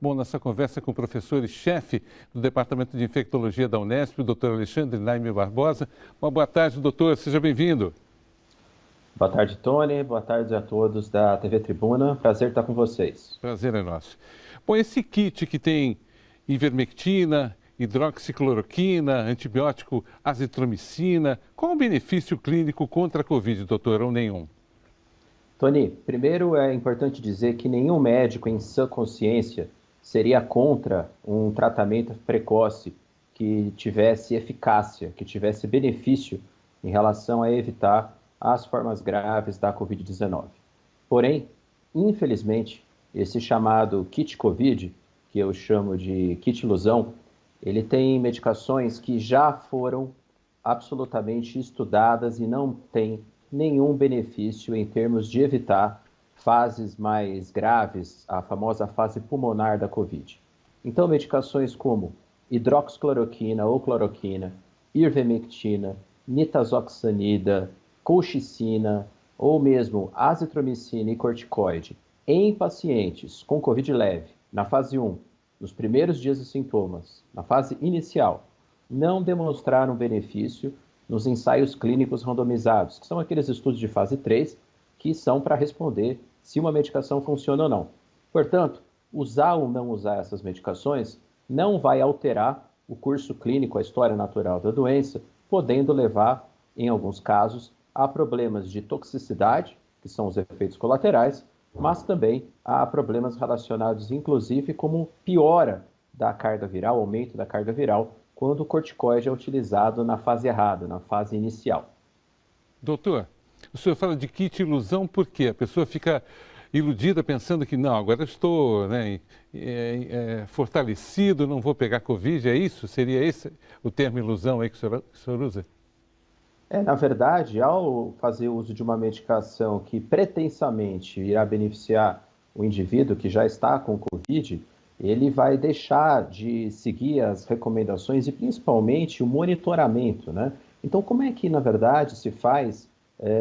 Bom, nessa conversa com o professor e chefe do Departamento de Infectologia da Unesp, o doutor Alexandre Naime Barbosa. Uma boa tarde, doutor. Seja bem-vindo. Boa tarde, Tony. Boa tarde a todos da TV Tribuna. Prazer estar com vocês. Prazer é nosso. Bom, esse kit que tem ivermectina, hidroxicloroquina, antibiótico azitromicina, qual o benefício clínico contra a Covid, doutor, ou nenhum? Tony, primeiro é importante dizer que nenhum médico em sã consciência seria contra um tratamento precoce que tivesse eficácia, que tivesse benefício em relação a evitar as formas graves da Covid-19. Porém, infelizmente, esse chamado kit Covid, que eu chamo de kit ilusão, ele tem medicações que já foram absolutamente estudadas e não têm nenhum benefício em termos de evitar fases mais graves, a famosa fase pulmonar da Covid. Então, medicações como hidroxicloroquina ou cloroquina, ivermectina, nitazoxanida, colchicina ou mesmo azitromicina e corticoide em pacientes com Covid leve, na fase 1, nos primeiros dias dos sintomas, na fase inicial, não demonstraram benefício nos ensaios clínicos randomizados, que são aqueles estudos de fase 3, que são para responder se uma medicação funciona ou não. Portanto, usar ou não usar essas medicações não vai alterar o curso clínico, a história natural da doença, podendo levar, em alguns casos, a problemas de toxicidade, que são os efeitos colaterais, mas também a problemas relacionados, inclusive, como piora da carga viral, aumento da carga viral, quando o corticoide é utilizado na fase errada, na fase inicial. Doutor, o senhor fala de kit ilusão por quê? A pessoa fica iludida pensando que não, agora eu estou fortalecido, não vou pegar Covid, é isso? Seria esse o termo ilusão aí que o senhor usa? Na verdade, ao fazer uso de uma medicação que pretensamente irá beneficiar o indivíduo que já está com Covid, ele vai deixar de seguir as recomendações e principalmente o monitoramento, né? Então, como é que, na verdade, se faz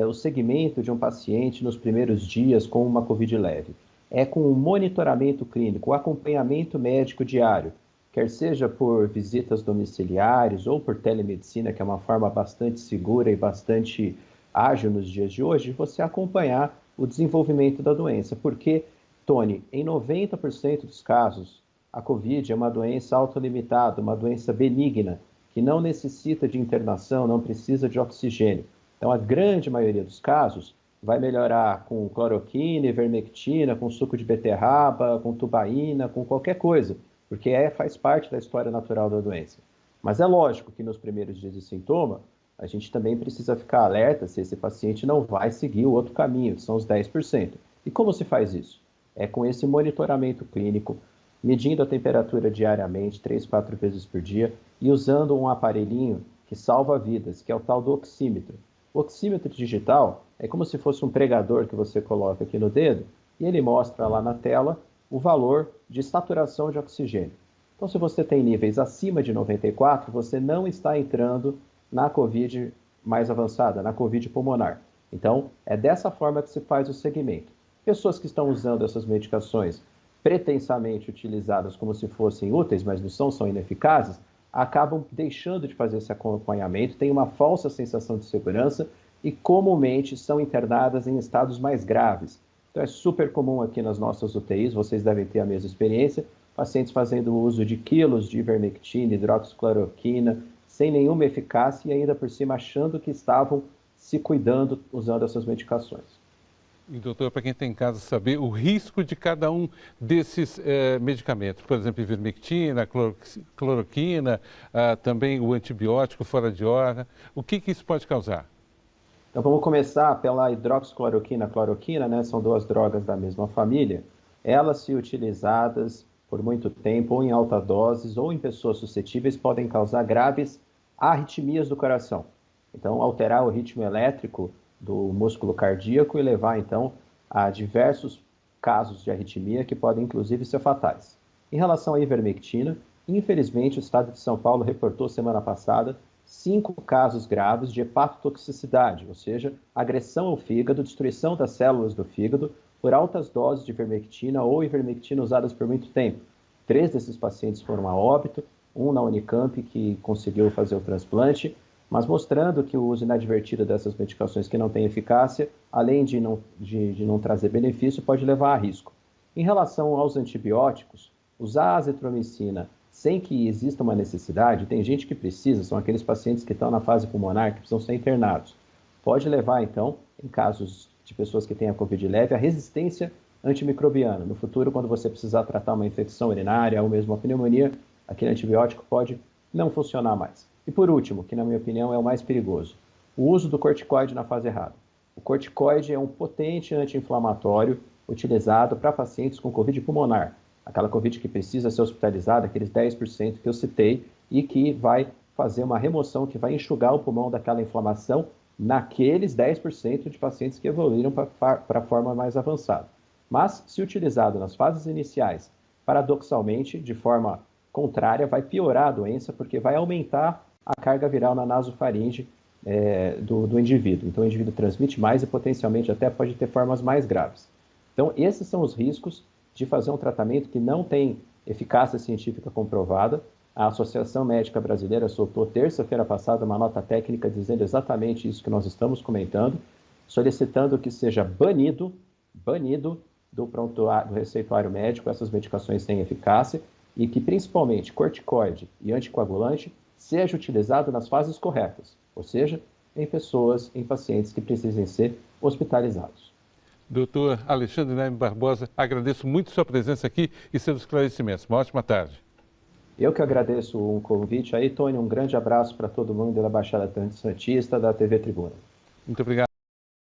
o segmento de um paciente nos primeiros dias com uma Covid leve? É com o monitoramento clínico, o acompanhamento médico diário, quer seja por visitas domiciliares ou por telemedicina, que é uma forma bastante segura e bastante ágil nos dias de hoje, você acompanhar o desenvolvimento da doença. Porque, Tony, em 90% dos casos, a Covid é uma doença autolimitada, uma doença benigna, que não necessita de internação, não precisa de oxigênio. Então, a grande maioria dos casos vai melhorar com cloroquina, ivermectina, com suco de beterraba, com tubaína, com qualquer coisa, porque faz parte da história natural da doença. Mas é lógico que nos primeiros dias de sintoma, a gente também precisa ficar alerta se esse paciente não vai seguir o outro caminho, que são os 10%. E como se faz isso? É com esse monitoramento clínico, medindo a temperatura diariamente, 3, 4 vezes por dia, e usando um aparelhinho que salva vidas, que é o tal do oxímetro. O oxímetro digital é como se fosse um pregador que você coloca aqui no dedo, e ele mostra lá na tela o valor de saturação de oxigênio. Então, se você tem níveis acima de 94, você não está entrando na COVID mais avançada, na COVID pulmonar. Então, é dessa forma que se faz o segmento. Pessoas que estão usando essas medicações pretensamente utilizadas como se fossem úteis, mas não são, são ineficazes, acabam deixando de fazer esse acompanhamento, têm uma falsa sensação de segurança e comumente são internadas em estados mais graves. Então é super comum aqui nas nossas UTIs, vocês devem ter a mesma experiência, pacientes fazendo uso de quilos de ivermectina, hidroxicloroquina, sem nenhuma eficácia e ainda por cima achando que estavam se cuidando usando essas medicações. E, doutor, para quem tem em casa saber o risco de cada um desses medicamentos, por exemplo, ivermectina, cloroquina, também o antibiótico fora de hora, o que isso pode causar? Então vamos começar pela hidroxicloroquina, cloroquina, né? São duas drogas da mesma família. Elas, se utilizadas por muito tempo, ou em alta doses, ou em pessoas suscetíveis, podem causar graves arritmias do coração. Então, alterar o ritmo elétrico do músculo cardíaco e levar, então, a diversos casos de arritmia que podem, inclusive, ser fatais. Em relação à ivermectina, infelizmente, o estado de São Paulo reportou semana passada 5 casos graves de hepatotoxicidade, ou seja, agressão ao fígado, destruição das células do fígado por altas doses de ivermectina ou ivermectina usadas por muito tempo. 3 desses pacientes foram a óbito, um na Unicamp que conseguiu fazer o transplante, mas mostrando que o uso inadvertido dessas medicações que não têm eficácia, além de não trazer benefício, pode levar a risco. Em relação aos antibióticos, usar a azitromicina sem que exista uma necessidade, tem gente que precisa, são aqueles pacientes que estão na fase pulmonar, que precisam ser internados. Pode levar, então, em casos de pessoas que têm a Covid leve, a resistência antimicrobiana. No futuro, quando você precisar tratar uma infecção urinária ou mesmo uma pneumonia, aquele antibiótico pode não funcionar mais. E por último, que na minha opinião é o mais perigoso, o uso do corticoide na fase errada. O corticoide é um potente anti-inflamatório utilizado para pacientes com Covid pulmonar, aquela Covid que precisa ser hospitalizada, aqueles 10% que eu citei, e que vai fazer uma remoção, que vai enxugar o pulmão daquela inflamação naqueles 10% de pacientes que evoluíram para a forma mais avançada. Mas, se utilizado nas fases iniciais, paradoxalmente, de forma contrária, vai piorar a doença, porque vai aumentar a carga viral na nasofaringe do indivíduo. Então, o indivíduo transmite mais e potencialmente até pode ter formas mais graves. Então, esses são os riscos de fazer um tratamento que não tem eficácia científica comprovada. A Associação Médica Brasileira soltou terça-feira passada uma nota técnica dizendo exatamente isso que nós estamos comentando, solicitando que seja banido do receituário médico essas medicações sem eficácia e que principalmente corticoide e anticoagulante seja utilizado nas fases corretas, ou seja, em pacientes que precisem ser hospitalizados. Doutor Alexandre Naime Barbosa, agradeço muito sua presença aqui e seus esclarecimentos. Uma ótima tarde. Eu que agradeço o convite aí, Tony. Um grande abraço para todo mundo da Baixada Santista, da TV Tribuna. Muito obrigado.